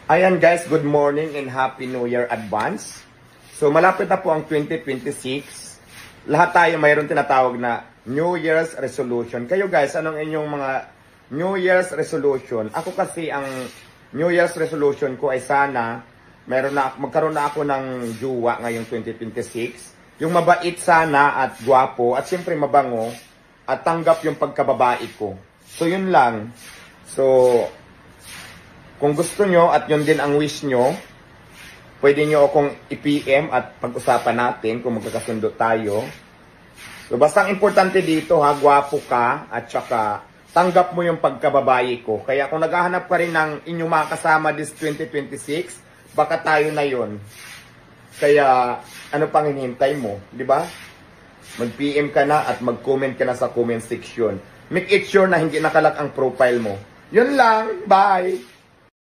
Ayan guys, good morning and Happy New Year advance. So malapit na po ang 2026. Lahat tayo mayroon tinatawag na New Year's resolution. Kayo guys, anong inyong mga New Year's resolution? Ako kasi ang New Year's resolution ko ay sana magkaroon na ako ng jowa ngayong 2026. Yung mabait sana at gwapo at siyempre mabango at tanggap yung pagkababae ko. So yun lang. So kung gusto nyo at yun din ang wish nyo, pwede nyo akong i-PM at pag-usapan natin kung magkakasundo tayo. So basta ang importante dito ha, gwapo ka at saka tanggap mo yung pagkababae ko. Kaya kung naghahanap ka rin ng inyong mga kasama this 2026, baka tayo na yon. Kaya ano pang hinihintay mo, di ba? Mag-PM ka na at mag-comment ka na sa comment section. Make it sure na hindi nakalak ang profile mo. Yun lang, bye!